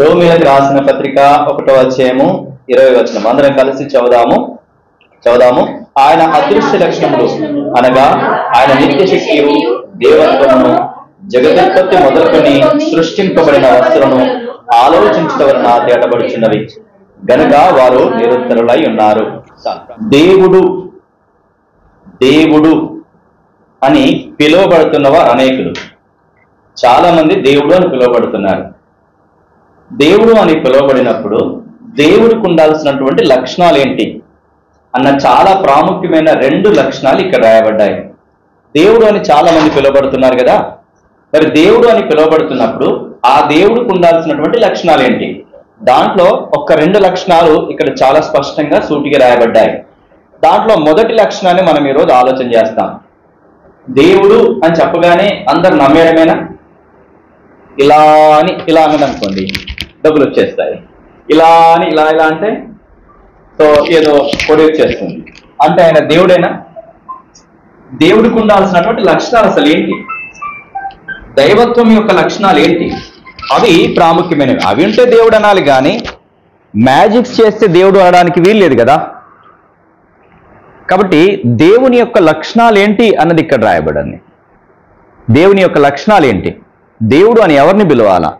రోమీయులకు రాసిన పత్రిక 1వ అధ్యాయము 20వ వచనం అందరం కలిసి చదువుదాము. ఆయన అదృశ్య లక్షణములు అనగా ఆయన నిత్య శక్తియు దేవత్వమును జగదుత్పత్తి మొదలుకొని సృష్టింపబడిన వస్తువులను ఆలోచించడం వలన తేటపడుచున్నవి గనుక వారు నిరంతరులై ఉన్నారు. దేవుడు అని పిలువబడుతున్నవారు అనేకులు. చాలా మంది దేవుడు అని పిలువబడుతున్నారు. దేవుడు అని పిలువబడినప్పుడు దేవుడికి ఉండాల్సినటువంటి లక్షణాలు ఏంటి అన్న చాలా ప్రాముఖ్యమైన 2 లక్షణాలు ఇక్కడ రాయబడ్డాయి. దేవుడు అని చాలా మంది పిలువబడుతున్నారు కదా, మరి దేవుడు అని పిలువబడుతున్నప్పుడు ఆ దేవుడికి ఉండాల్సినటువంటి లక్షణాలు ఏంటి? దాంట్లో ఒక 2 లక్షణాలు ఇక్కడ చాలా స్పష్టంగా సూటిగా రాయబడ్డాయి. దాంట్లో మొదటి లక్షణాన్ని మనం ఈరోజు ఆలోచన చేస్తాం. దేవుడు అని చెప్పగానే అందరు నమ్మేయడమేనా? ఇలా అన్నదనుకోండి డబ్బులు వచ్చేస్తాయి. ఇలా అంటే సో ఏదో పొడి వచ్చేస్తుంది అంటే ఆయన దేవుడేనా? దేవుడికి ఉండాల్సినటువంటి లక్షణాలు అసలు ఏంటి? దైవత్వం యొక్క లక్షణాలు ఏంటి? అవి ప్రాముఖ్యమైనవి. అవి ఉంటే దేవుడు అనాలి, కానీ మ్యాజిక్స్ చేస్తే దేవుడు అనడానికి వీల్లేదు కదా. కాబట్టి దేవుని యొక్క లక్షణాలు ఏంటి అన్నది ఇక్కడ రాయబడింది. దేవుని యొక్క లక్షణాలు ఏంటి? దేవుడు అని ఎవరిని పిలవాలా?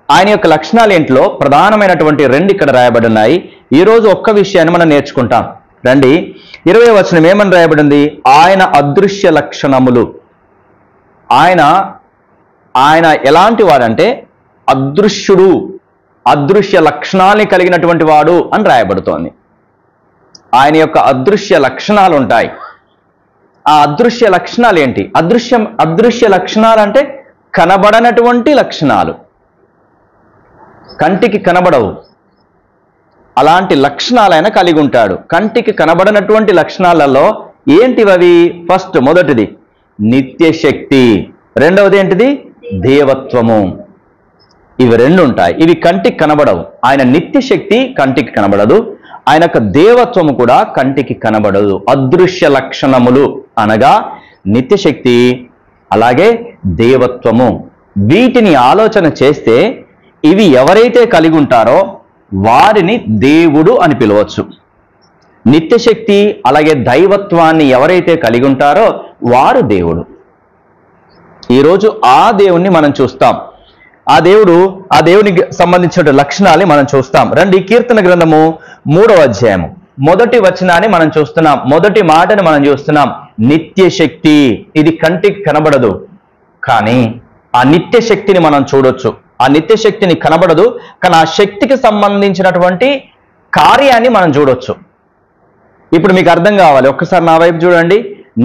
ఆయన యొక్క లక్షణాలు ఏంటిలో ప్రధానమైనటువంటి 2 ఇక్కడ రాయబడినాయి. ఈరోజు ఒక్క విషయాన్ని మనం నేర్చుకుంటాం. రండి, 20వ వచనం ఏమని రాయబడింది? ఆయన అదృశ్య లక్షణములు. ఆయన ఎలాంటి వాడంటే అదృశ్యుడు, అదృశ్య లక్షణాలని కలిగినటువంటి వాడు అని రాయబడుతోంది. ఆయన యొక్క అదృశ్య లక్షణాలు ఉంటాయి. ఆ అదృశ్య లక్షణాలు ఏంటి? అదృశ్య లక్షణాలు అంటే కనబడనటువంటి లక్షణాలు, కంటికి కనబడవు. అలాంటి లక్షణాలు ఆయన కలిగి ఉంటాడు. కంటికి కనబడనటువంటి లక్షణాలలో ఏంటివి? ఫస్ట్ మొదటిది నిత్య శక్తి, రెండవది ఏంటిది? దేవత్వము. ఇవి 2 ఉంటాయి. ఇవి కంటికి కనబడవు. ఆయన నిత్య శక్తి కంటికి కనబడదు, ఆయన యొక్క దేవత్వము కూడా కంటికి కనబడదు. అదృశ్య లక్షణములు అనగా నిత్య శక్తి, అలాగే దేవత్వము. వీటిని ఆలోచన చేస్తే ఇవి ఎవరైతే కలిగి ఉంటారో వారిని దేవుడు అని పిలవచ్చు. నిత్యశక్తి అలాగే దైవత్వాన్ని ఎవరైతే కలిగి ఉంటారో వారు దేవుడు. ఈరోజు ఆ దేవుణ్ణి మనం చూస్తాం. ఆ దేవునికి సంబంధించిన లక్షణాలని మనం చూస్తాం. రండి, కీర్తన గ్రంథము 3వ అధ్యాయము మొదటి వచనాన్ని మనం చూస్తున్నాం. మొదటి మాటని మనం చూస్తున్నాం. నిత్య శక్తి. ఇది కంటికి కనబడదు, కానీ ఆ నిత్య శక్తిని మనం చూడొచ్చు. ఆ నిత్య శక్తిని కనబడదు, కానీ ఆ శక్తికి సంబంధించినటువంటి కార్యాన్ని మనం చూడొచ్చు. ఇప్పుడు మీకు అర్థం కావాలి, ఒక్కసారి నా వైపు చూడండి.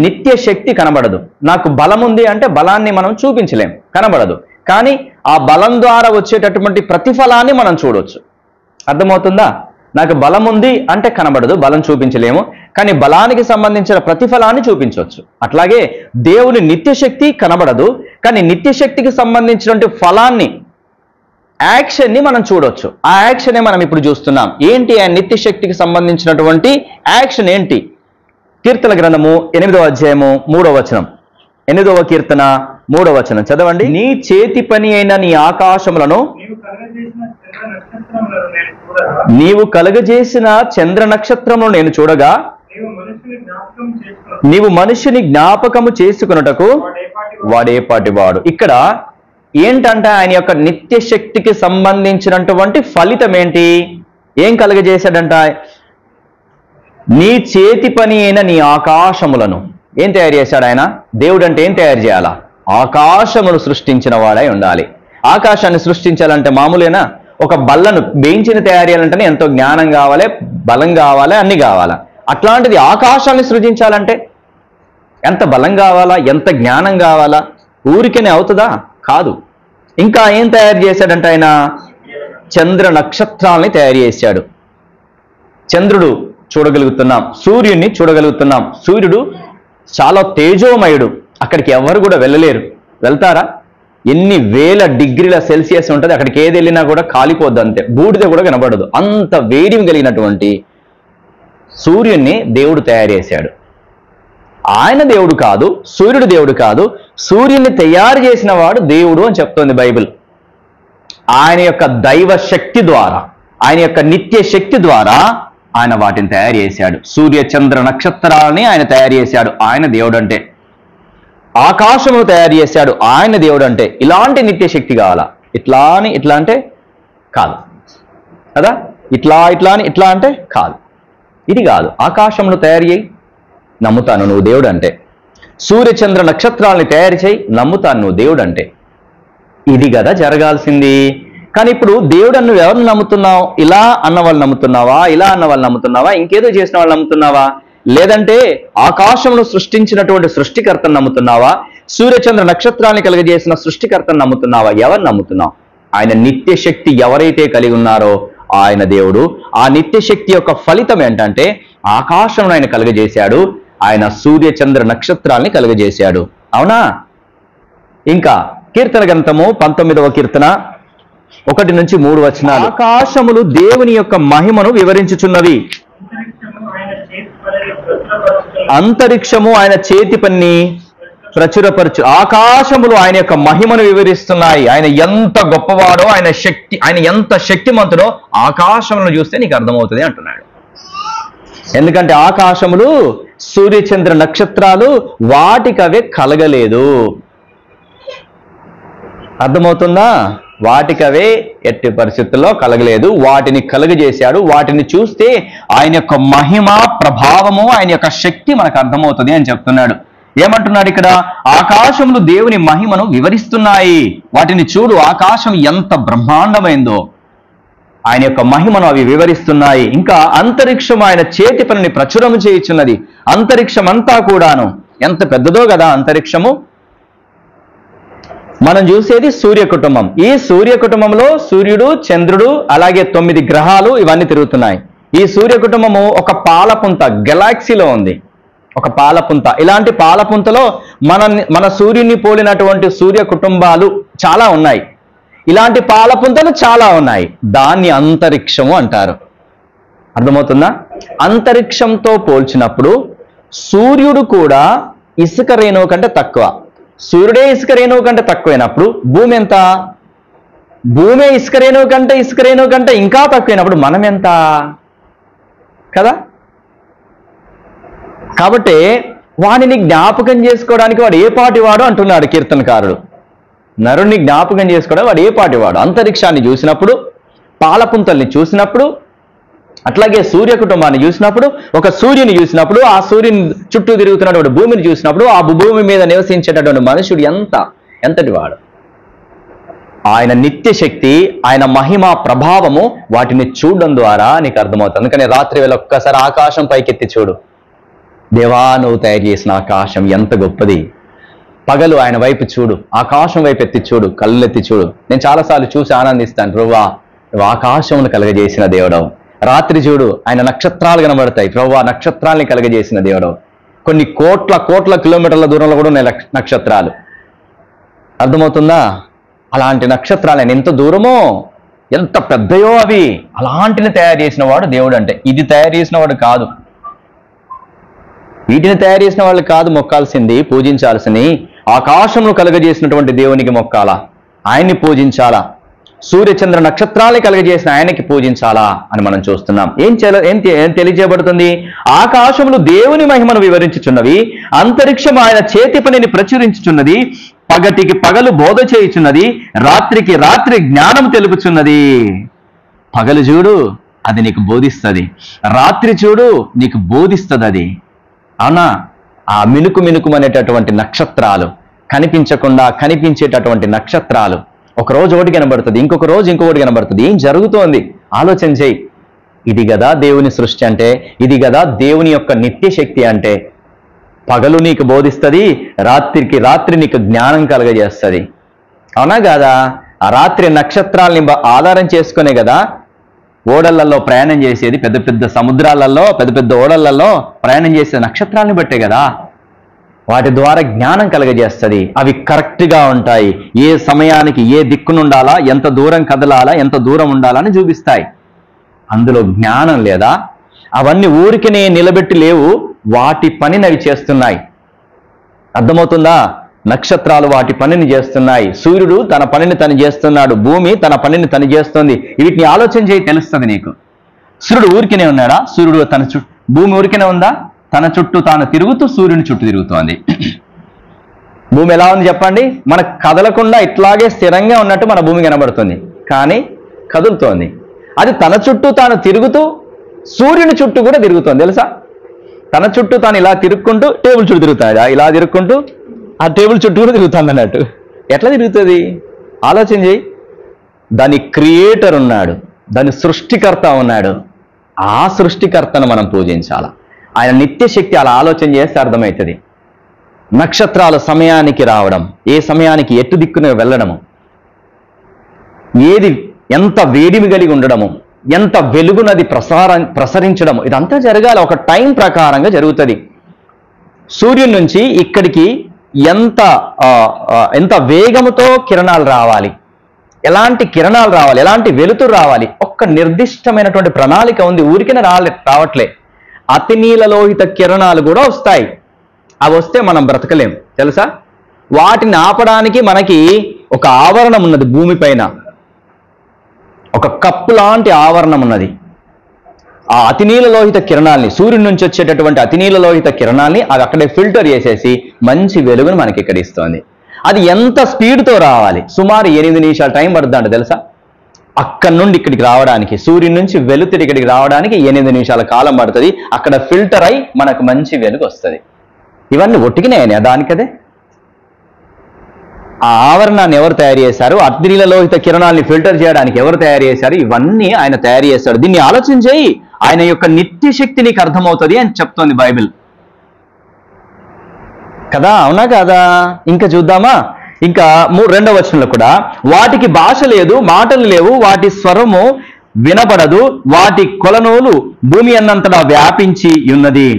నిత్య శక్తి కనబడదు. నాకు బలం ఉంది అంటే బలాన్ని మనం చూపించలేం, కనబడదు. కానీ ఆ బలం ద్వారా వచ్చేటటువంటి ప్రతిఫలాన్ని మనం చూడొచ్చు. అర్థమవుతుందా? నాకు బలం ఉంది అంటే కనబడదు, బలం చూపించలేము, కానీ బలానికి సంబంధించిన ప్రతిఫలాన్ని చూపించవచ్చు. అట్లాగే దేవుని నిత్యశక్తి కనబడదు, కానీ నిత్యశక్తికి సంబంధించినటువంటి ఫలాన్ని, యాక్షన్ని మనం చూడొచ్చు. ఆ యాక్షనే మనం ఇప్పుడు చూస్తున్నాం. ఏంటి ఆ నిత్యశక్తికి సంబంధించినటువంటి యాక్షన్ ఏంటి? కీర్తన గ్రంథము 8వ అధ్యాయము 3వ వచనం. 8వ కీర్తన 3వ వచనం చదవండి. నీ చేతి పని అయిన నీ ఆకాశములను నీవు కలగజేసిన చంద్ర నక్షత్రమును నేను చూడగా నీవు మనిషిని జ్ఞాపకము చేసుకున్నటకు వాడేపాటి వాడు. ఇక్కడ ఏంటంటే ఆయన యొక్క నిత్య శక్తికి సంబంధించినటువంటి ఫలితం ఏంటి? ఏం కలగజేశాడంట? నీ చేతి పని అయిన నీ ఆకాశములను ఏం తయారు చేశాడు ఆయన? దేవుడు అంటే ఏం తయారు చేయాలా? ఆకాశమును సృష్టించిన వాడై ఉండాలి. ఆకాశాన్ని సృష్టించాలంటే మామూలేనా? ఒక బల్లను బెంచిని తయారు చేయాలంటేనే ఎంతో జ్ఞానం కావాలి, బలం కావాలి, అన్ని కావాలా. అట్లాంటిది ఆకాశాన్ని సృజించాలంటే ఎంత బలం కావాలా, ఎంత జ్ఞానం కావాలా? ఊరికనే అవుతుందా? కాదు. ఇంకా ఏం తయారు చేశాడంటే ఆయన చంద్ర నక్షత్రాలని తయారు చేశాడు. చంద్రుడు చూడగలుగుతున్నాం, సూర్యుడిని చూడగలుగుతున్నాం. సూర్యుడు చాలా తేజోమయుడు, అక్కడికి ఎవరు కూడా వెళ్ళలేరు. వెళ్తారా? ఎన్ని వేల డిగ్రీల సెల్సియస్ ఉంటుంది, అక్కడికి ఏది వెళ్ళినా కూడా కాలిపోద్దు, అంతే, బూడిద కూడా కనబడదు. అంత వేడిమి కలిగినటువంటి సూర్యుడిని దేవుడు తయారు చేశాడు. ఆయన దేవుడు కాదు, సూర్యుడు దేవుడు కాదు, సూర్యుడిని తయారు చేసిన వాడు దేవుడు అని చెప్తోంది బైబిల్. ఆయన యొక్క దైవ శక్తి ద్వారా, ఆయన యొక్క నిత్య శక్తి ద్వారా ఆయన వాటిని తయారు చేశాడు. సూర్య చంద్ర నక్షత్రాలని ఆయన తయారు చేశాడు. ఆయన దేవుడు అంటే. ఆకాశమును తయారు చేశాడు. ఆయన దేవుడు అంటే. ఇలాంటి నిత్య శక్తి కావాలా? ఇట్లా అని ఇట్లా అంటే కాదు కదా. ఇట్లా ఇట్లా అని ఇట్లా అంటే కాదు. ఇది కాదు. ఆకాశమును తయారు చేయి, నమ్ముతాను నువ్వు దేవుడు అంటే. సూర్య చంద్ర నక్షత్రాలని తయారు చేయి, నమ్ముతాను నువ్వు దేవుడు అంటే. ఇది కదా జరగాల్సింది. కానీ ఇప్పుడు దేవుడు నువ్వు ఎవరిని నమ్ముతున్నావు? ఇలా అన్న వాళ్ళు నమ్ముతున్నావా? ఇలా అన్న వాళ్ళు నమ్ముతున్నావా? ఇంకేదో చేసిన వాళ్ళు నమ్ముతున్నావా? లేదంటే ఆకాశంలో సృష్టించినటువంటి సృష్టికర్తను నమ్ముతున్నావా? సూర్యచంద్ర నక్షత్రాన్ని కలిగజేసిన సృష్టికర్తను నమ్ముతున్నావా? ఎవరిని నమ్ముతున్నావు? ఆయన నిత్య శక్తి ఎవరైతే కలిగి ఉన్నారో ఆయన దేవుడు. ఆ నిత్య శక్తి యొక్క ఫలితం ఏంటంటే ఆకాశం ఆయన కలుగజేశాడు. ఆయన సూర్య చంద్ర నక్షత్రాల్ని కలుగజేశాడు. అవునా? ఇంకా కీర్తన గ్రంథము 19వ కీర్తన 1-3 వచనాలు. ఆకాశములు దేవుని యొక్క మహిమను వివరించుచున్నవి, అంతరిక్షము ఆయన చేతి పని ప్రచురపరచు. ఆకాశములు ఆయన యొక్క మహిమను వివరిస్తున్నాయి. ఆయన ఎంత గొప్పవాడో, ఆయన శక్తి, ఆయన ఎంత శక్తిమంతుడో ఆకాశములను చూస్తే నీకు అర్థమవుతుంది అంటున్నాడు. ఎందుకంటే ఆకాశములు సూర్యచంద్ర నక్షత్రాలు వాటికవే కలగలేదు. అర్థమవుతుందా? వాటికవే ఎట్టి పరిస్థితుల్లో కలగలేదు. వాటిని కలుగజేశాడు. వాటిని చూస్తే ఆయన యొక్క మహిమ, ప్రభావము, ఆయన యొక్క శక్తి మనకు అర్థమవుతుంది అని చెప్తున్నాడు. ఏమంటున్నాడు ఇక్కడ? ఆకాశములు దేవుని మహిమను వివరిస్తున్నాయి. వాటిని చూడు, ఆకాశం ఎంత బ్రహ్మాండమైందో, ఆయన యొక్క మహిమను అవి వివరిస్తున్నాయి. ఇంకా అంతరిక్షం ఆయన చేతి పనిని ప్రచురము చేయుచున్నది. అంతరిక్షం అంతా కూడాను ఎంత పెద్దదో కదా అంతరిక్షము. మనం చూసేది సూర్య కుటుంబం. ఈ సూర్య కుటుంబంలో సూర్యుడు, చంద్రుడు, అలాగే 9 గ్రహాలు ఇవన్నీ తిరుగుతున్నాయి. ఈ సూర్య కుటుంబము ఒక పాలపుంత గెలాక్సీలో ఉంది. ఒక పాలపుంత. ఇలాంటి పాలపుంతలో మన సూర్యుని పోలినటువంటి సూర్య కుటుంబాలు చాలా ఉన్నాయి. ఇలాంటి పాలపుంతలు చాలా ఉన్నాయి. దాన్ని అంతరిక్షము అంటారు. అర్థమవుతుందా? అంతరిక్షంతో పోల్చినప్పుడు సూర్యుడు కూడా ఇసుక రేణువు కంటే తక్కువ. సూర్యుడే ఇసుక రేణువు కంటే తక్కువైనప్పుడు భూమి ఎంత? భూమి ఇసుక రేణువు కంటే ఇంకా తక్కువైనప్పుడు మనం ఎంత కదా. కాబట్టి వాడిని జ్ఞాపకం చేసుకోవడానికి వాడు ఏ పాటి వాడు అంటున్నాడు కీర్తనకారుడు. నరుణ్ణి జ్ఞాపకం చేసుకోవడం వాడు ఏ పాటి వాడు? అంతరిక్షాన్ని చూసినప్పుడు, పాలపుంతల్ని చూసినప్పుడు, అట్లాగే సూర్య కుటుంబాన్ని చూసినప్పుడు, ఒక సూర్యుని చూసినప్పుడు, ఆ సూర్యుని చుట్టూ తిరుగుతున్నటువంటి భూమిని చూసినప్పుడు, ఆ భూమి మీద నివసించేటటువంటి మనుషుడు ఎంతటి వాడు? ఆయన నిత్య శక్తి, ఆయన మహిమ ప్రభావము వాటిని చూడడం ద్వారా నీకు అర్థమవుతుంది. అందుకని రాత్రి వేళ ఒక్కసారి ఆకాశం పైకెత్తి చూడు. దేవా, నువ్వు తయారు చేసిన ఆకాశం ఎంత గొప్పది. పగలు ఆయన వైపు చూడు, ఆకాశం వైపు ఎత్తి చూడు, కళ్ళెత్తి చూడు. నేను చాలాసార్లు చూసి ఆనందిస్తాను. ప్రభువా, నువ్వు ఆకాశమును కలగజేసిన దేవుడవు. రాత్రి చూడు, ఆయన నక్షత్రాలు కనబడతాయి. ప్రభువా, నక్షత్రాల్ని కలగజేసిన దేవుడవు. కొన్ని కోట్ల కిలోమీటర్ల దూరంలో కూడా ఉన్నాయి నక్షత్రాలు. అర్థమవుతుందా? అలాంటి నక్షత్రాలు ఆయన ఎంత దూరమో, ఎంత పెద్దయో అవి. అలాంటిని తయారు చేసిన వాడు దేవుడు అంటే. ఇది తయారు చేసిన వాడు కాదు. వీటిని తయారు చేసిన వాళ్ళు కాదు మొక్కాల్సింది, పూజించాల్సింది. ఆకాశంలో కలుగజేసినటువంటి దేవునికి మొక్కాలా, ఆయన్ని పూజించాలా. సూర్యచంద్ర నక్షత్రాలే కలుగజేసిన ఆయనకి పూజించాలా అని మనం చూస్తున్నాం. ఏం తెలియజేయబడుతుంది? ఆకాశములు దేవుని మహిమను వివరించుచున్నవి, అంతరిక్షం ఆయన చేతి పనిని ప్రచురించుచున్నది, పగటికి పగలు బోధ చేయుచున్నది, రాత్రికి రాత్రి జ్ఞానం తెలుపుచున్నది. పగలు చూడు, అది నీకు బోధిస్తుంది. రాత్రి చూడు, నీకు బోధిస్తుంది అది. అవునా? ఆ మినుకుమనేటటువంటి నక్షత్రాలు, కనిపించకుండా కనిపించేటటువంటి నక్షత్రాలు, ఒక రోజు ఒకటి కనబడుతుంది, ఇంకొక రోజు ఇంకొకటి కనబడుతుంది. ఏం జరుగుతోంది ఆలోచన చేయి. ఇది కదా దేవుని సృష్టి అంటే, ఇది కదా దేవుని యొక్క నిత్య శక్తి అంటే. పగలు నీకు బోధిస్తుంది, రాత్రికి రాత్రి నీకు జ్ఞానం కలగజేస్తుంది. అవునా కాదా? ఆ రాత్రి నక్షత్రాలని ఆధారం చేసుకునే కదా ఓడళ్లలో ప్రయాణం చేసేది. పెద్ద పెద్ద సముద్రాలలో, పెద్ద పెద్ద ఓడళ్లలో ప్రయాణం చేసే నక్షత్రాలను బట్టే కదా. వాటి ద్వారా జ్ఞానం కలగజేస్తుంది. అవి కరెక్ట్గా ఉంటాయి. ఏ సమయానికి ఏ దిక్కునుండాలా, ఎంత దూరం కదలాలా, ఎంత దూరం ఉండాలని చూపిస్తాయి. అందులో జ్ఞానం లేదా? అవన్నీ ఊరికినే నిలబెట్టి లేవు, వాటి పనిని అవి చేస్తున్నాయి. అర్థమవుతుందా? నక్షత్రాలు వాటి పనిని చేస్తున్నాయి, సూర్యుడు తన పనిని తను చేస్తున్నాడు, భూమి తన పనిని తను చేస్తుంది. వీటిని ఆలోచన చేయి, తెలుస్తుంది నీకు. సూర్యుడు ఊరికినే ఉన్నాడా? సూర్యుడు భూమి ఊరికినే ఉందా? తన చుట్టూ తాను తిరుగుతూ సూర్యుని చుట్టూ తిరుగుతోంది. భూమి ఎలా ఉంది చెప్పండి? మనకు కదలకుండా ఇట్లాగే స్థిరంగా ఉన్నట్టు మన భూమి కనబడుతుంది, కానీ కదులుతోంది. అది తన చుట్టూ తాను తిరుగుతూ సూర్యుని చుట్టూ కూడా తిరుగుతోంది, తెలుసా? తన చుట్టూ తాను ఇలా తిరుక్కుంటూ టేబుల్ చుట్టూ తిరుగుతాడు, ఇలా తిరుక్కుంటూ ఆ టేబుల్ చుట్టూ కూడా తిరుగుతుంది అన్నట్టు. ఎట్లా తిరుగుతుంది? ఆలోచన చేయి. దాని క్రియేటర్ ఉన్నాడు, దాని సృష్టికర్త ఉన్నాడు. ఆ సృష్టికర్తను మనం పూజించాలి. ఆయన నిత్యశక్తి అలా ఆలోచన చేస్తే అర్థమవుతుంది. నక్షత్రాల సమయానికి రావడం, ఏ సమయానికి ఎటు దిక్కున వెళ్ళడము, ఏది ఎంత వేడిమి కలిగి ఉండడము, ఎంత వెలుగునది ప్రసరించడము, ఇదంతా జరగాలి. ఒక టైం ప్రకారంగా జరుగుతుంది. సూర్యుని నుంచి ఇక్కడికి ఎంత వేగముతో కిరణాలు రావాలి, ఎలాంటి కిరణాలు రావాలి, ఎలాంటి వెలుతురు రావాలి, ఒక్క నిర్దిష్టమైనటువంటి ప్రణాళిక ఉంది. ఊరికినే రావట్లే. అతినీలలోహిత కిరణాలు కూడా వస్తాయి. అవి వస్తే మనం బ్రతకలేం, తెలుసా? వాటిని ఆపడానికి మనకి ఒక ఆవరణం ఉన్నది. భూమిపైన ఒక కప్పు లాంటి ఆవరణం ఉన్నది. ఆ అతినీలలోహిత కిరణాల్ని, సూర్యుడి నుంచి వచ్చేటటువంటి అతినీలలోహిత కిరణాల్ని అది అక్కడే ఫిల్టర్ చేసేసి మంచి వెలుగును మనకి ఇక్కడ ఇస్తుంది. అది ఎంత స్పీడ్తో రావాలి? సుమారు 8 నిమిషాలు టైం పడుతుందంట, తెలుసా? అక్కడి నుండి ఇక్కడికి రావడానికి, సూర్యుడి నుంచి వెలుతురు ఇక్కడికి రావడానికి 8 నిమిషాల కాలం పడుతుంది. అక్కడ ఫిల్టర్ అయి మనకు మంచి వెలుగు వస్తుంది. ఇవన్నీ ఒట్టికినాయని దానికదే. ఆ ఆవరణాన్ని ఎవరు తయారు చేశారు? అగ్నిలోహిత కిరణాలని ఫిల్టర్ చేయడానికి ఎవరు తయారు చేశారు? ఇవన్నీ ఆయన తయారు చేశాడు. దీన్ని ఆలోచన చేయి. ఆయన యొక్క నిత్య శక్తి నీకు అర్థమవుతుంది అని చెప్తోంది బైబిల్ కదా, అవునా కాదా? ఇంకా చూద్దామా? ఇంకా 2వ వచనంలో కూడా, వాటికి భాష లేదు, మాటలు లేవు, వాటి స్వరము వినబడదు, వాటి కొలనూలు భూమి అన్నంతటా వ్యాపించి ఉన్నది,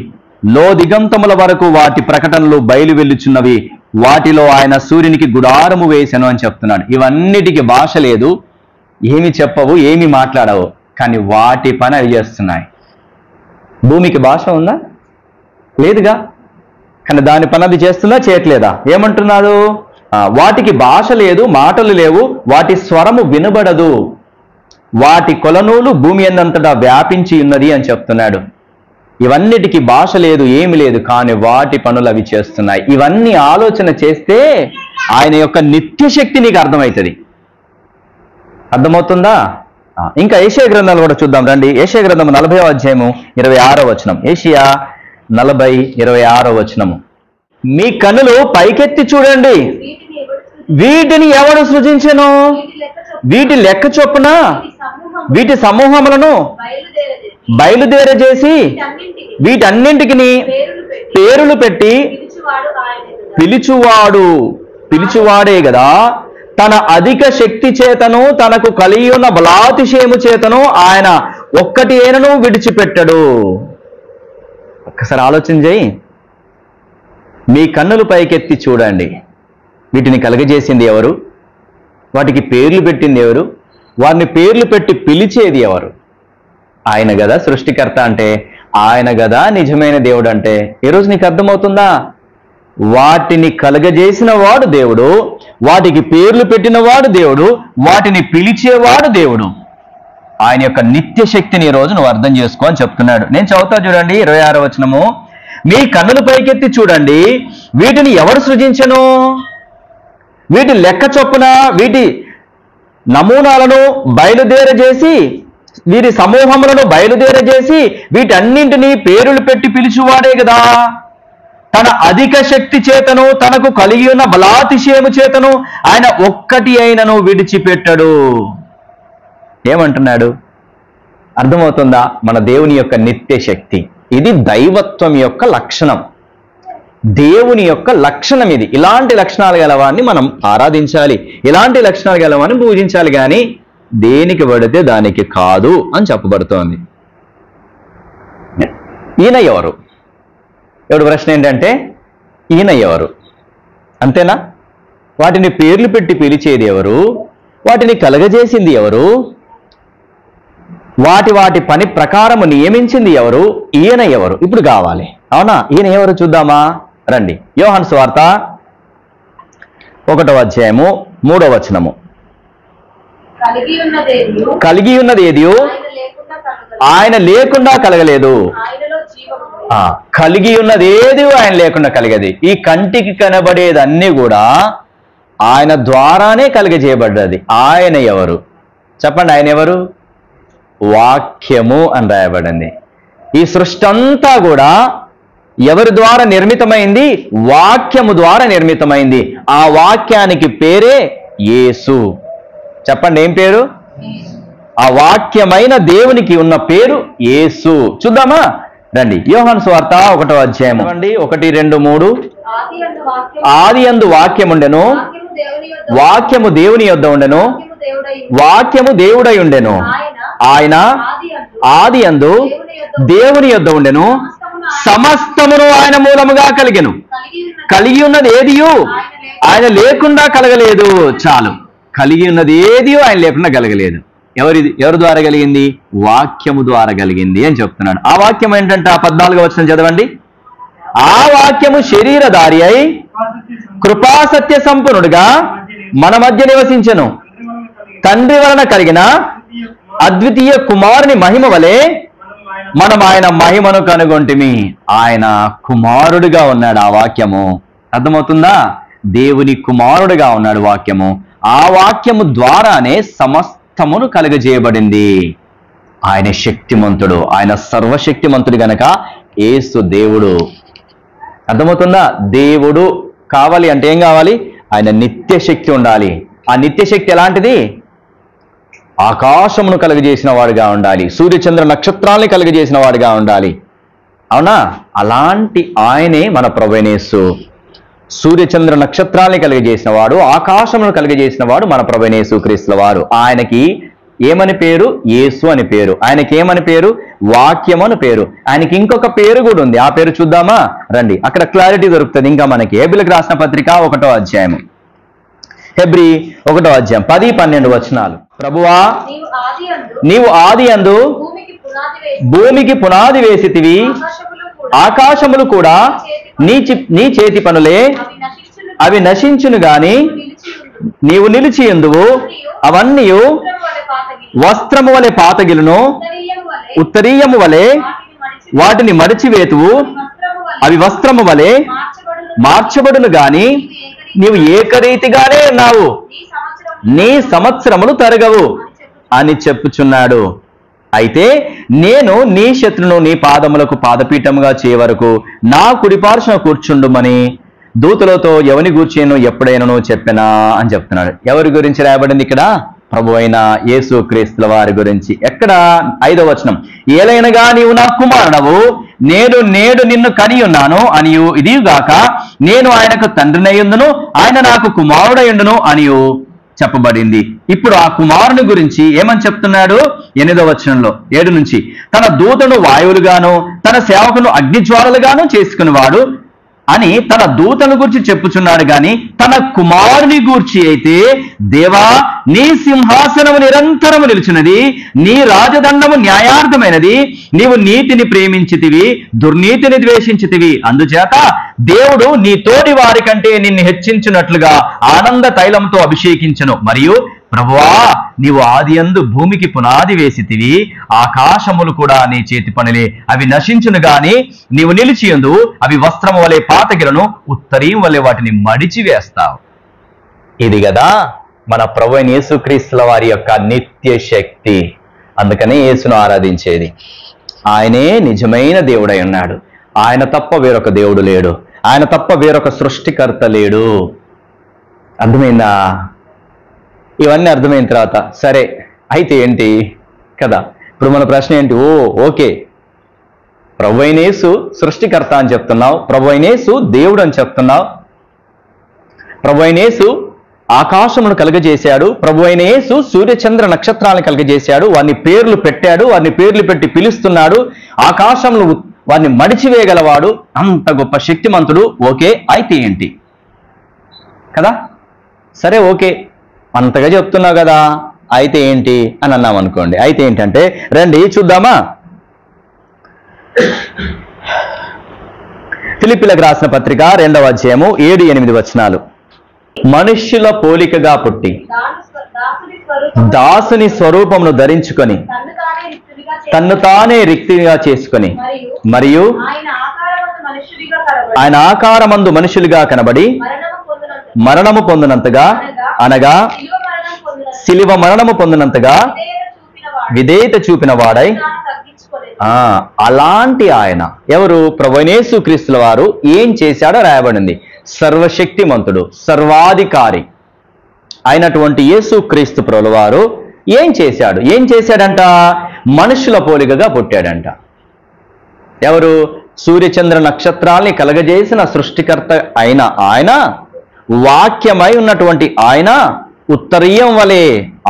లో దిగంతముల వరకు వాటి ప్రకటనలు బయలు వెళ్ళుచున్నవి, వాటిలో ఆయన సూర్యునికి గుడారము వేసెను అని చెప్తున్నాడు. ఇవన్నిటికీ భాష లేదు, ఏమి చెప్పవు, ఏమి మాట్లాడవు, కానీ వాటి పని అవి చేస్తున్నాయి. భూమికి భాష ఉందా? లేదుగా. కానీ దాని పని అది చేస్తుందా? చేయట్లేదా? ఏమంటున్నాడు? వాటికి భాష లేదు, మాటలు లేవు, వాటి స్వరము వినబడదు, వాటి కొలనూలు భూమి అందంతటా వ్యాపించి ఉన్నది అని చెప్తున్నాడు. ఇవన్నిటికీ భాష లేదు, ఏమి లేదు, కానీ వాటి పనులు అవి చేస్తున్నాయి. ఇవన్నీ ఆలోచన చేస్తే ఆయన యొక్క నిత్యశక్తి నీకు అర్థమవుతుంది. అర్థమవుతుందా? ఇంకా ఏషియా గ్రంథాలు కూడా చూద్దాం రండి. ఏషియా గ్రంథము 40వ అధ్యాయము 26వ వచనం. ఏషియా 40:26వ వచనము. మీ కన్నులు పైకెత్తి చూడండి, వీటిని ఎవడు సృజించెను? వీటి లెక్క చొప్పున వీటి సమూహములను బయలుదేరజేసి వీటన్నింటికి పేరులు పెట్టి పిలిచువాడే కదా, తన అధిక శక్తి చేతను తనకు కలిగి ఉన్న బలాతిశయము చేతను ఆయన ఒక్కటి అయినను విడిచిపెట్టడు. ఒక్కసారి ఆలోచన చేయి. మీ కన్నులు పైకెత్తి చూడండి, వీటిని కలుగజేసింది ఎవరు? వాటికి పేర్లు పెట్టింది ఎవరు? వారిని పేర్లు పెట్టి పిలిచేది ఎవరు? ఆయన కదా సృష్టికర్త అంటే, ఆయన కదా నిజమైన దేవుడు అంటే. ఈరోజు నీకు అర్థమవుతుందా? వాటిని కలగజేసిన వాడు దేవుడు, వాటికి పేర్లు పెట్టిన వాడు దేవుడు, వాటిని పిలిచేవాడు దేవుడు. ఆయన యొక్క నిత్య శక్తిని ఈరోజు నువ్వు అర్థం చేసుకో అని చెప్తున్నాడు. నేను చదువుతా చూడండి 26వ వచనము. మీ కన్నులు పైకెత్తి చూడండి, వీటిని ఎవరు సృజించెను? వీటి లెక్క చొప్పున వీటి నమూనాలను బయలుదేరజేసి, వీరి సమూహములను బయలుదేరజేసి వీటన్నింటినీ పేరులు పెట్టి పిలిచువాడే కదా, తన అధిక శక్తి చేతను తనకు కలిగి ఉన్న బలాతిశయము చేతను ఆయన ఒక్కటి అయినను విడిచిపెట్టడు. ఏమంటున్నాడు? అర్థమవుతుందా? మన దేవుని యొక్క నిత్య శక్తి. ఇది దైవత్వం యొక్క లక్షణం, దేవుని యొక్క లక్షణం ఇది. ఇలాంటి లక్షణాలు గలవాన్ని మనం ఆరాధించాలి, ఇలాంటి లక్షణాలు గలవాన్ని పూజించాలి, కానీ దేనికి పడితే దానికి కాదు అని చెప్పబడుతోంది. ఈయన ఎవరు? ఎవడు ప్రశ్న ఏంటంటే, ఈయన ఎవరు? అంతేనా? వాటిని పేర్లు పెట్టి పిలిచేది ఎవరు? వాటిని కలగజేసింది ఎవరు? వాటి పని ప్రకారము నియమించింది ఎవరు? ఈయన ఎవరు? ఇప్పుడు కావాలి, అవునా? ఈయన ఎవరు చూద్దామా రండి. యోహాను సువార్త 1వ అధ్యాయము 3వ వచనము. కలిగి ఉన్నది ఏదియు ఆయన లేకుండా కలగలేదు. కలిగి ఉన్నది ఏది ఆయన లేకుండా కలిగేది. ఈ కంటికి కనబడేదన్నీ కూడా ఆయన ద్వారానే కలిగజేయబడ్డది. ఆయన ఎవరు చెప్పండి? ఆయన ఎవరు? వాక్యము అని రాయబడింది. ఈ సృష్టి అంతా కూడా ఎవరి ద్వారా నిర్మితమైంది? వాక్యము ద్వారా నిర్మితమైంది. ఆ వాక్యానికి పేరే యేసు. చెప్పండి, ఏం పేరు? ఆ వాక్యమైన దేవునికి ఉన్న పేరు యేసు. చూద్దామా రండి. యోహాను సువార్త 1వ అధ్యాయం 1, 2, 3. ఆదియందు వాక్యముండెను, వాక్యము దేవుని యొద్ద ఉండెను, వాక్యము దేవుడై ఉండెను. ఆయన ఆదియందు దేవుని యొద్ద ఉండెను, సమస్తమును ఆయన మూలముగా కలిగెను. కలిగి ఉన్నది ఏదియు ఆయన లేకుండా కలగలేదు. చాలు, కలిగి ఉన్నది ఏదియో ఆయన లేకుండా కలగలేదు. ఎవరి ద్వారా కలిగింది? వాక్యము ద్వారా కలిగింది అని చెప్తున్నాడు. ఆ వాక్యం ఏంటంటే 14వ వచనం చదవండి. ఆ వాక్యము శరీరధారి అయి కృపాసత్య సంపన్నుడుగా మన మధ్య నివసించెను. తండ్రి వలన కలిగిన అద్వితీయ కుమారుని మహిమ వలె మనం ఆయన మహిమను కనుగొంటిమి. ఆయన కుమారుడిగా ఉన్నాడు. ఆ వాక్యము అర్థమవుతుందా? దేవుని కుమారుడిగా ఉన్నాడు వాక్యము. ఆ వాక్యము ద్వారానే సమస్తమును కలుగజేయబడింది. ఆయన శక్తిమంతుడు, ఆయన సర్వశక్తిమంతుడు గనక యేసు దేవుడు. అర్థమవుతుందా? దేవుడు కావాలి అంటే ఏం కావాలి? ఆయన నిత్య శక్తి ఉండాలి. ఆ నిత్య శక్తి ఎలాంటిది? ఆకాశమును కలుగజేసిన వాడుగా ఉండాలి, సూర్యచంద్ర నక్షత్రాల్ని కలుగజేసిన వాడుగా ఉండాలి. అవునా? అలాంటి ఆయనే మన ప్రభువైన యేసు. సూర్యచంద్ర నక్షత్రాల్ని కలిగజేసిన వాడు, ఆకాశమును కలిగజేసిన వాడు మన ప్రభువైన యేసుక్రీస్తుల వారు. ఆయనకి ఏమని పేరు? యేసు అని పేరు. ఆయనకి ఏమని పేరు? వాక్యం అని పేరు. ఆయనకి ఇంకొక పేరు కూడా ఉంది. ఆ పేరు చూద్దామా రండి. అక్కడ క్లారిటీ దొరుకుతుంది ఇంకా మనకి. హెబ్రీయులకు రాసిన పత్రిక 1వ అధ్యాయము. హెబ్రీ 1వ అధ్యాయం 10, 12 వచనాలు. ప్రభువా, నీవు ఆదియందు భూమికి పునాది వేసితివి, ఆకాశములు కూడా నీ చేతి పనులే, అవి నశించును గాని నీవు నిలిచి ఎందువు. అవన్నీ వస్త్రము వలె పాతగిలును, ఉత్తరీయము వలె వాటిని మడిచివేతువు. అవి వస్త్రము వలె మార్చబడును గాని నీవు ఏకరీతిగానే ఉన్నావు, నీ సంవత్సరములు తరగవు అని చెప్పుచున్నాడు. అయితే నేను నీ శత్రును నీ పాదములకు పాదపీఠముగా చేయ వరకు నా కుడిపార్శ్వన కూర్చుండుమని దూతలతో ఎవని గూర్చేను ఎప్పుడైనాను చెప్పినా అని చెప్తున్నాడు. ఎవరి గురించి రాయబడింది ఇక్కడ? ప్రభు అయిన యేసుక్రీస్తుల వారి గురించి. ఎక్కడ? 5వ వచనం. ఏలైనగా నీవు నా కుమారుడవు, నేడు నిన్ను కని ఉన్నాను అనియు, ఇదిగాక నేను ఆయనకు తండ్రినయ్యుండును, ఆయన నాకు కుమారుడయ్యుండును అనియు చెప్పబడింది. ఇప్పుడు ఆ కుమారుని గురించి ఏమని చెప్తున్నాడు? 8వ వచనంలో 7 నుంచి, తన దూతను వాయువులుగాను తన సేవకును అగ్నిజ్వాలలుగాను చేసుకునేవాడు అని తన దూతల గురించి చెప్పుచున్నాడు. గాని తన కుమారుని గూర్చి అయితే, దేవా నీ సింహాసనము నిరంతరము నిలిచినది, నీ రాజదండము న్యాయార్థమైనది, నీవు నీతిని ప్రేమించితివి, దుర్నీతిని ద్వేషించితివి. అందుచేత దేవుడు నీ తోటి వారి కంటే నిన్ను హెచ్చించినట్లుగా ఆనంద తైలంతో అభిషేకించను. మరియు ప్రభువా, నీవు ఆదియందు భూమికి పునాది వేసితివి, ఆకాశములు కూడా నీ చేతి పనులే, అవి నశించును గాని నీవు నిలిచియందు. అవి వస్త్రము వలె పాతగిలను, ఉత్తరీయం వలె వాటిని మడిచి వేస్తావు. ఇది కదా మన ప్రభువైన యేసుక్రీస్తుల వారి యొక్క నిత్య శక్తి. అందుకనే యేసును ఆరాధించేది. ఆయనే నిజమైన దేవుడై ఉన్నాడు. ఆయన తప్ప వేరొక దేవుడు లేడు. ఆయన తప్ప వేరొక సృష్టికర్త లేడు. అర్థమైందా? ఇవన్నీ అర్థమైన తర్వాత సరే అయితే ఏంటి కదా? ఇప్పుడు మన ప్రశ్న ఏంటి? ఓకే, ప్రభువైన యేసు సృష్టికర్త అని చెప్తున్నావు, ప్రభువైన యేసు దేవుడు అని చెప్తున్నావు, ప్రభువైన యేసు ఆకాశమును కలుగజేశాడు, ప్రభువైన యేసు సూర్యచంద్ర నక్షత్రాలను కలుగజేశాడు, వారిని పేర్లు పెట్టాడు, వారిని పేర్లు పెట్టి పిలుస్తున్నాడు, ఆకాశంలో వారిని మడిచివేయగలవాడు, అంత గొప్ప శక్తిమంతుడు. ఓకే, అయితే ఏంటి కదా? సరే ఓకే, అంతగా చెప్తున్నావు కదా, అయితే ఏంటి అని అన్నాం అనుకోండి. అయితే ఏంటంటే రండి చూద్దామా. ఫిలిప్పీలకు రాసిన పత్రిక 2వ అధ్యాయము 7, 8 వచనాలు. మనుష్యుల పోలికగా పుట్టి దాసుని స్వరూపమును ధరించుకొని తన్ను తానే రిక్తిగా చేసుకొని మరియు ఆయన ఆకారమందు మనుషులుగా కనబడి మరణము పొందినంతగా అనగా శిలువ మరణము పొందినంతగా విధేయత చూపిన వాడై అలాంటి ఆయన ఎవరు? ప్రభువైన యేసుక్రీస్తుల వారు ఏం చేశాడో రాయబడింది. సర్వశక్తిమంతుడు, సర్వాధికారి అయినటువంటి యేసుక్రీస్తు ప్రభుల వారు ఏం చేశాడు? ఏం చేశాడంట? మనుషుల పోలికగా పుట్టాడంట. ఎవరు? సూర్యచంద్ర నక్షత్రాల్ని కలగజేసిన సృష్టికర్త అయిన ఆయన, వాక్యమై ఉన్నటువంటి ఆయన, ఉత్తరీయం వలె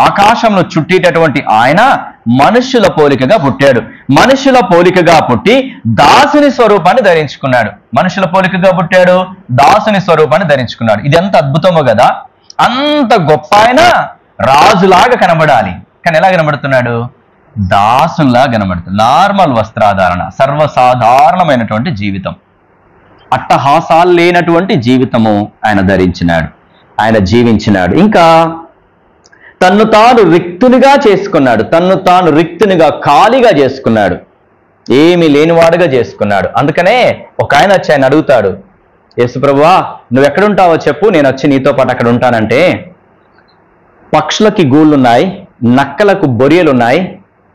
ఆకాశంను చుట్టేటటువంటి ఆయన మనుష్యుల పోలికగా పుట్టాడు. మనుషుల పోలికగా పుట్టి దాసుని స్వరూపాన్ని ధరించుకున్నాడు. మనుషుల పోలికగా పుట్టాడు, దాసుని స్వరూపాన్ని ధరించుకున్నాడు. ఇది ఎంత అద్భుతమో కదా! అంత గొప్ప ఆయన రాజులాగా కనబడాలి, కానీ ఎలా కనబడుతున్నాడు? దాసులా కనబడుతుంది. నార్మల్ వస్త్రాధారణ, సర్వసాధారణమైనటువంటి జీవితం, అట్టహాసాలు లేనటువంటి జీవితము ఆయన ధరించినాడు, ఆయన జీవించినాడు. ఇంకా తన్ను తాను రిక్తునిగా చేసుకున్నాడు. తన్ను తాను రిక్తునిగా, ఖాళీగా చేసుకున్నాడు, ఏమీ లేనివాడుగా చేసుకున్నాడు. అందుకనే ఒక ఆయన వచ్చి ఆయన అడుగుతాడు, యేసుప్రభువా నువ్వు ఎక్కడుంటావో చెప్పు, నేను వచ్చి నీతో పాటు అక్కడ ఉంటానంటే, పక్షులకి గూళ్ళున్నాయి, నక్కలకు బొరియలున్నాయి,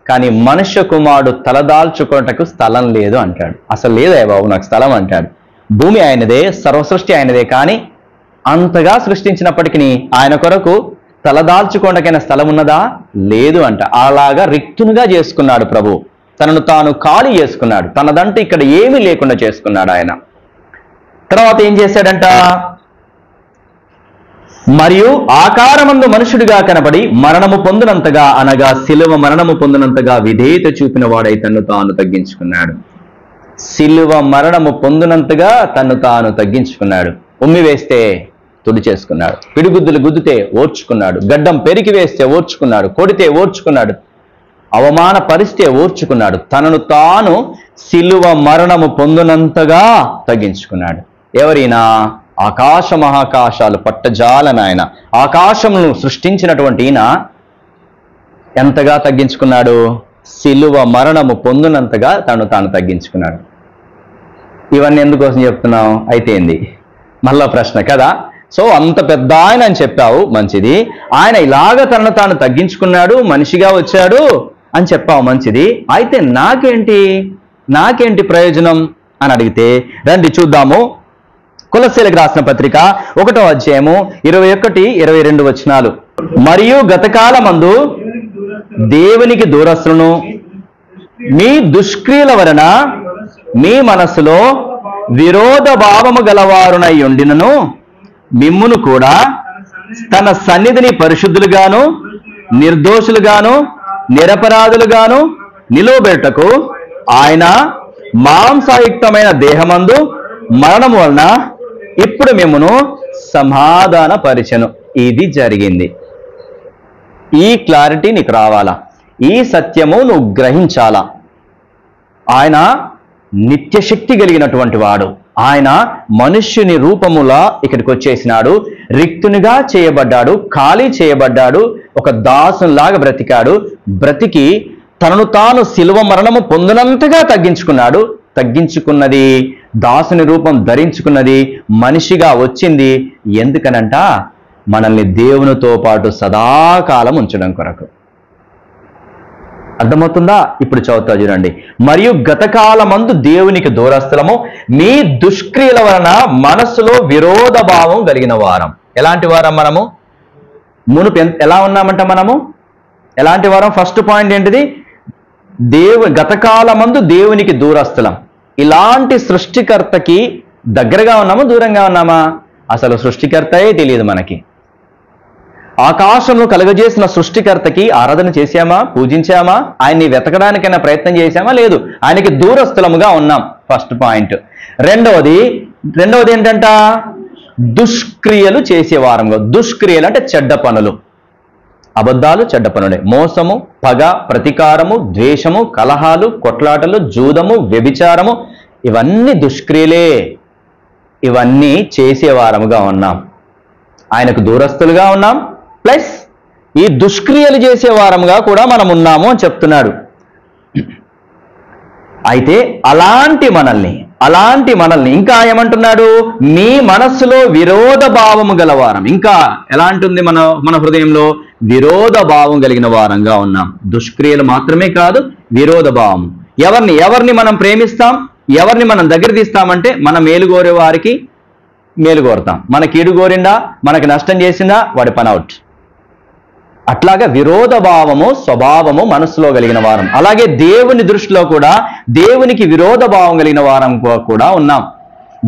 కానీ మనుష్య కుమారుడు తలదాల్చుకోటకు స్థలం లేదు అంటాడు. అసలు లేదే బాబు నాకు స్థలం అంటాడు. భూమి ఆయనదే, సర్వసృష్టి ఆయనదే, కానీ అంతగా సృష్టించినప్పటికీ ఆయన కొరకు తలదాల్చుకోవడానికైనా స్థలం ఉన్నదా? లేదు అంట. అలాగా రిక్తునిగా చేసుకున్నాడు ప్రభు. తనను తాను ఖాళీ చేసుకున్నాడు. తనదంటూ ఇక్కడ ఏమీ లేకుండా చేసుకున్నాడు ఆయన. తర్వాత ఏం చేశాడంట? మరియు ఆకారమందు మనుషుడిగా కనబడి మరణము పొందినంతగా అనగా శిలువ మరణము పొందినంతగా విధేయత చూపిన వాడై తన్ను తాను తగ్గించుకున్నాడు. శిలువ మరణము పొందినంతగా తన్ను తాను తగ్గించుకున్నాడు. ఉమ్మి వేస్తే తుడి చేసుకున్నాడు, పిడిగుద్దులు గుద్దితే ఓర్చుకున్నాడు, గడ్డం పెరికి వేస్తే ఓర్చుకున్నాడు, కొడితే ఓర్చుకున్నాడు, అవమాన పరిస్తే ఓర్చుకున్నాడు. తనను తాను శిలువ మరణము పొందినంతగా తగ్గించుకున్నాడు. ఎవరైనా? ఆకాశ మహాకాశాలు పట్టజాలని ఆయన, ఆకాశమును సృష్టించినటువంటి ఈయన ఎంతగా తగ్గించుకున్నాడు? శిలువ మరణము పొందినంతగా తను తాను తగ్గించుకున్నాడు. ఇవన్నీ ఎందుకోసం చెప్తున్నాం? అయితే ఏంది మళ్ళా ప్రశ్న కదా. సో అంత పెద్ద ఆయన అని చెప్పావు, మంచిది. ఆయన ఇలాగ తనను తాను తగ్గించుకున్నాడు, మనిషిగా వచ్చాడు అని చెప్పావు, మంచిది. అయితే నాకేంటి ప్రయోజనం అని అడిగితే రండి చూద్దాము. కొలస్సీలకు రాసిన పత్రిక 1వ అధ్యాయము 21-22 వచనాలు. మరియు గతకాలమందు దేవునికి దూరస్తులను మీ దుష్క్రియల వలన మీ మనస్సులో విరోధ భావము గలవారునై ఉండినను మిమ్మును కూడా తన సన్నిధిని పరిశుద్ధులుగాను నిర్దోషులుగాను నిరపరాధులుగాను నిలువబెట్టుటకు ఆయన మాంసయుక్తమైన దేహమందు మరణము వలన ఇప్పుడు మిమ్మును సమాధాన పరిచెను. ఇది జరిగింది. ఈ క్లారిటీ నీకు రావాలా, ఈ సత్యము నువ్వు గ్రహించాలా. ఆయన నిత్యశక్తి కలిగినటువంటి వాడు. ఆయన మనుష్యుని రూపములా ఇక్కడికి వచ్చేసినాడు, రిక్తునిగా చేయబడ్డాడు, ఖాళీ చేయబడ్డాడు, ఒక దాసునిలాగా బ్రతికాడు. బ్రతికి తనను తాను శిలువ మరణము పొందినంతగా తగ్గించుకున్నాడు. తగ్గించుకున్నది, దాసుని రూపం ధరించుకున్నది, మనిషిగా వచ్చింది. ఎందుకనంట? మనల్ని దేవునితో పాటు సదాకాలం ఉంచడం కొరకు. అర్థమవుతుందా? ఇప్పుడు చదువుతా చూడండి. మరియు గతకాలమందు దేవునికి దూరస్థలము మీ దుష్క్రియల వలన మనస్సులో విరోధ భావం కలిగిన వారం. ఎలాంటి వారం మనము? మునుపు ఎలా ఉన్నామంట మనము? ఎలాంటి వారం? ఫస్ట్ పాయింట్ ఏంటిది? గతకాలమందు దేవునికి దూరస్థలం. ఇలాంటి సృష్టికర్తకి దగ్గరగా ఉన్నామా, దూరంగా ఉన్నామా? అసలు సృష్టికర్తయే తెలియదు మనకి. ఆకాశంలో కలుగజేసిన సృష్టికర్తకి ఆరాధన చేశామా, పూజించామా, ఆయన్ని వెతకడానికైనా ప్రయత్నం చేశామా? లేదు. ఆయనకి దూరస్థలముగా ఉన్నాం. First point. రెండవది ఏంటంట? దుష్క్రియలు చేసేవారంగా. దుష్క్రియలు అంటే చెడ్డ పనులు, అబద్ధాలు చెడ్డ పనులే. మోసము, పగ, ప్రతీకారము, ద్వేషము, కలహాలు, కొట్లాటలు, జూదము, వ్యభిచారము, ఇవన్నీ దుష్క్రియలే. ఇవన్నీ చేసేవారముగా ఉన్నాం. ఆయనకు దూరస్తులుగా ఉన్నాం, ప్లస్ ఈ దుష్క్రియలు చేసే వారంగా కూడా మనం ఉన్నాము అని చెప్తున్నాడు. అయితే అలాంటి మనల్ని ఇంకా ఏమంటున్నాడు? మీ మనస్సులో విరోధ భావము గలవారం. ఇంకా ఎలాంటి ఉంది మన హృదయంలో? విరోధ భావం కలిగిన వారంగా ఉన్నాం. దుష్క్రియలు మాత్రమే కాదు, విరోధ భావం. ఎవరిని మనం ప్రేమిస్తాం, ఎవరిని మనం దగ్గర తీస్తామంటే మన మేలు కోరే వారికి మేలు కోరుతాం. మన కీడు కోరిందా, మనకి నష్టం చేసిందా, వాడి పని అవుట్. అట్లాగా విరోధ భావము స్వభావము మనసులో కలిగిన వారం. అలాగే దేవుని దృష్టిలో కూడా దేవునికి విరోధ భావం కలిగిన వారం కూడా ఉన్నాం.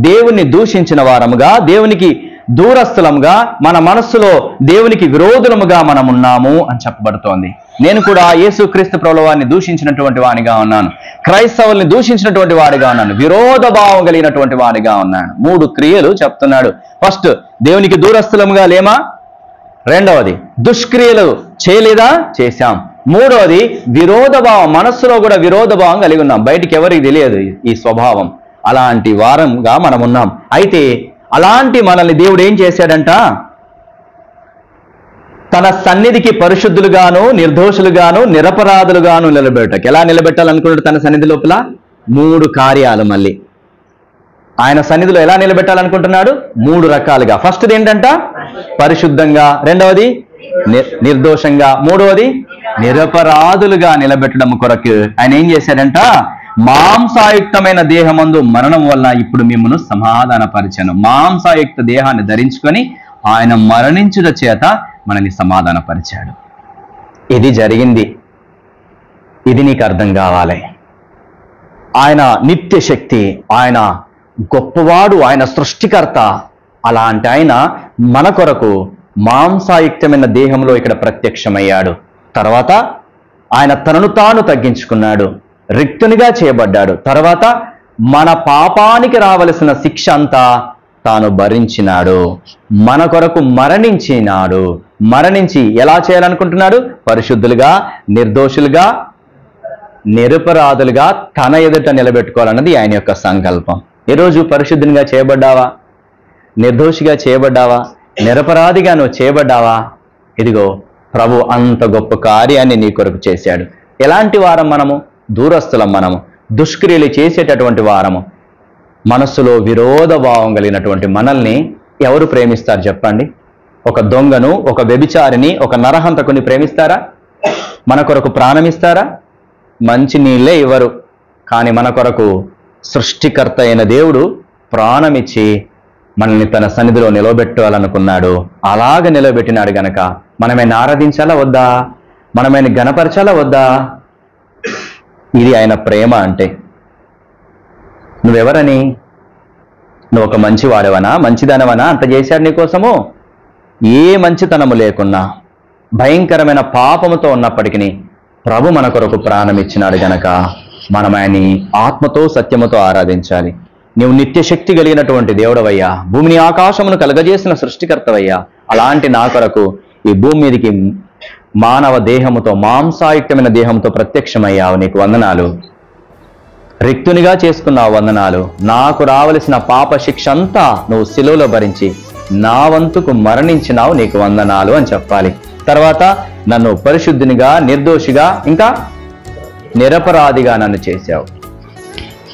దేవుణ్ణి దూషించిన వారముగా, దేవునికి దూరస్థులముగా, మన మనస్సులో దేవునికి విరోధులముగా మనం ఉన్నాము అని చెప్పబడుతోంది. నేను కూడా యేసుక్రీస్తు ప్రభువు వారిని దూషించినటువంటి వాడిగా ఉన్నాను, క్రైస్తవుల్ని దూషించినటువంటి వాడిగా ఉన్నాను, విరోధ భావం కలిగినటువంటి వాడిగా ఉన్నాను. 3 క్రియలు చెప్తున్నాడు. ఫస్ట్, దేవునికి దూరస్థులముగా లేమా? రెండవది, దుష్క్రియలు చేయలేదా? చేశాం. మూడవది, విరోధ భావం, మనస్సులో కూడా విరోధ భావం కలిగి ఉన్నాం. బయటికి ఎవరికి తెలియదు ఈ స్వభావం. అలాంటి వారంగా మనం ఉన్నాం. అయితే అలాంటి మనల్ని దేవుడు ఏం చేశాడంట? తన సన్నిధికి పరిశుద్ధులుగాను, నిర్దోషులుగాను, నిరపరాధులుగాను నిలబెట్టక. ఎలా నిలబెట్టాలనుకున్నాడు తన సన్నిధి లోపల? 3 కార్యాలు. మళ్ళీ ఆయన సన్నిధిలో ఎలా నిలబెట్టాలనుకుంటున్నాడు? 3 రకాలుగా. ఫస్ట్ది ఏంటంట? పరిశుద్ధంగా. రెండవది నిర్దోషంగా. మూడవది నిరపరాధులుగా నిలబెట్టడం కొరకు ఆయన ఏం చేశాడంట? మాంసాయుక్తమైన దేహమందు మరణం వల్ల ఇప్పుడు మిమ్మల్ని సమాధానపరిచాను. మాంసాయుక్త దేహాన్ని ధరించుకొని ఆయన మరణించుట చేత మనల్ని సమాధానపరిచాడు. ఇది జరిగింది. ఇది నీకు అర్థం కావాలి. ఆయన నిత్య శక్తి, ఆయన గొప్పవాడు, ఆయన సృష్టికర్త. అలాంటి ఆయన మన కొరకు మాంసాయుక్తమైన దేహంలో ఇక్కడ ప్రత్యక్షమయ్యాడు. తర్వాత ఆయన తనను తాను తగ్గించుకున్నాడు, రిక్తునిగా చేయబడ్డాడు. తర్వాత మన పాపానికి రావలసిన శిక్ష అంతా తాను భరించినాడు, మన కొరకు మరణించినాడు. మరణించి ఎలా చేయాలనుకుంటున్నాడు? పరిశుద్ధులుగా, నిర్దోషులుగా, నిరపరాధులుగా తన ఎదుట నిలబెట్టుకోవాలన్నది ఆయన యొక్క సంకల్పం. ఈరోజు పరిశుద్ధునిగా చేయబడ్డావా? నిర్దోషిగా చేయబడ్డావా? నిరపరాధిగా నువ్వు చేయబడ్డావా? ఇదిగో ప్రభు అంత గొప్ప కార్యాన్ని నీ కొరకు చేశాడు. ఎలాంటి వారం మనము? దూరస్తులం మనము, దుష్క్రియలు చేసేటటువంటి వారము. మనస్సులో విరోధ భావం కలిగినటువంటి మనల్ని ఎవరు ప్రేమిస్తారు చెప్పండి? ఒక దొంగను, ఒక వ్యభిచారిని, ఒక నరహంతకుని ప్రేమిస్తారా? మన కొరకు ప్రాణమిస్తారా? మంచి నీళ్ళే ఇవ్వరు. కానీ మన కొరకు సృష్టికర్త అయిన దేవుడు ప్రాణమిచ్చి మనల్ని తన సన్నిధిలో నిలబెట్టాలనుకున్నాడు. అలాగ నిలబెట్టినాడు గనక మనమైనా ఆరాధించాలా వద్దా? మనమైనా గణపరచాలా వద్దా? ఇది ఆయన ప్రేమ అంటే. నువ్వెవరని? నువ్వు ఒక మంచి వాడవనా, మంచిదానవనా? అంత చేశాడు నీకోసము. ఏ మంచితనము లేకున్నా, భయంకరమైన పాపముతో ఉన్నప్పటికీ ప్రభు మన కొరకు ప్రాణం ఇచ్చినాడు గనక మనం ఆయన్ని ఆత్మతో సత్యముతో ఆరాధించాలి. నీవు నిత్య శక్తి కలిగినటువంటి దేవుడవయ్యా, భూమిని ఆకాశమును కలగజేసిన సృష్టికర్తవయ్యా. అలాంటి నా కొరకు ఈ భూమి మీదకి మానవ దేహముతో, మాంసాయుక్తమైన దేహంతో ప్రత్యక్షమయ్యావు. నీకు వందనాలు. రిక్తునిగా చేసుకున్నావు, వందనాలు. నాకు రావలసిన పాప శిక్ష అంతా నువ్వు శిలువలో భరించి నా వంతుకు మరణించినావు, నీకు వందనాలు అని చెప్పాలి. తర్వాత నన్ను పరిశుద్ధినిగా, నిర్దోషిగా, ఇంకా నిరపరాధిగా నన్ను చేశావు.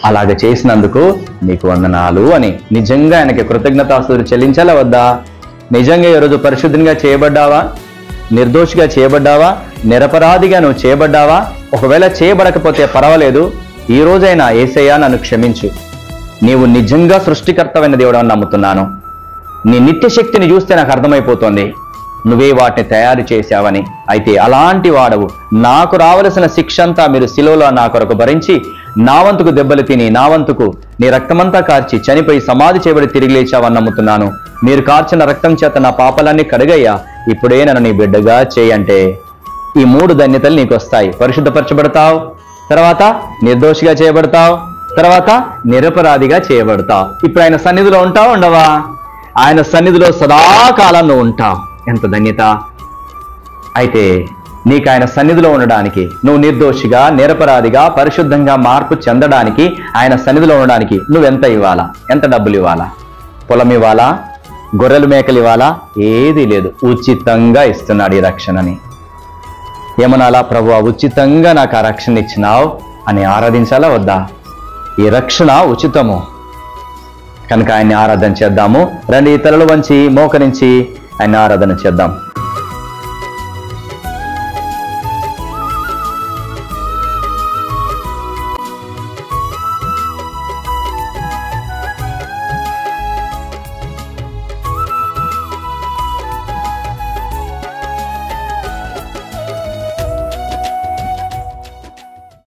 అలాగ చేసినందుకు నీకు వందనాలు అని నిజంగా ఆయనకి కృతజ్ఞతాస్తుతులు చెల్లించాలా వద్దా? నిజంగా ఈరోజు పరిశుద్ధిగా చేయబడ్డావా? నిర్దోషిగా చేయబడ్డావా? నిరపరాధిగా నువ్వు చేయబడ్డావా? ఒకవేళ చేయబడకపోతే పర్వాలేదు, ఈ రోజైనా యేసయ్యా నన్ను క్షమించు, నీవు నిజంగా సృష్టికర్తమైన దేవుడు అని నమ్ముతున్నాను. నీ నిత్య శక్తిని చూస్తే నాకు అర్థమైపోతుంది నువ్వే వాటిని తయారు చేశావని. అయితే అలాంటి వాడవు. నాకు రావలసిన శిక్ష అంతా మీరు శిలువలో నా కొరకు భరించి, నా వంతుకు దెబ్బలు తిని, నా వంతుకు నీ రక్తమంతా కార్చి చనిపోయి సమాధి చేయబడి తిరిగి లేచావని నమ్ముతున్నాను. మీరు కార్చిన రక్తం చేత నా పాపాలన్నీ కడుగయ్యా, ఇప్పుడే నన్ను నీ బిడ్డగా చేయంటే ఈ 3 ధన్యతలు నీకు వస్తాయి. పరిశుద్ధపరచబడతావు, తర్వాత నిర్దోషిగా చేయబడతావు, తర్వాత నిరపరాధిగా చేయబడతావు. ఇప్పుడు ఆయన సన్నిధిలో ఉంటావు, ఉండవా? ఆయన సన్నిధిలో సదాకాలం నువ్వు ఉంటావు. ఎంత ధన్యత! అయితే నీకు ఆయన సన్నిధిలో ఉండడానికి, నువ్వు నిర్దోషిగా, నిరపరాధిగా, పరిశుద్ధంగా మార్పు చెందడానికి, ఆయన సన్నిధిలో ఉండడానికి నువ్వెంత ఇవ్వాలా? ఎంత డబ్బులు ఇవ్వాలా? పొలం ఇవ్వాలా? గొర్రెలు మేకలు ఇవ్వాలా? ఏదీ లేదు, ఉచితంగా ఇస్తున్నాడు ఈ రక్షణని. ఏమనాలా? ప్రభువా ఉచితంగా నాకు ఆ రక్షణ ఇచ్చినావు అని ఆరాధించాలా వద్దా? ఈ రక్షణ ఉచితము కనుక ఆయన్ని ఆరాధన చేద్దాము. రండి, తలలు వంచి మోకరించి ఆయన ఆరాధన చేద్దాం.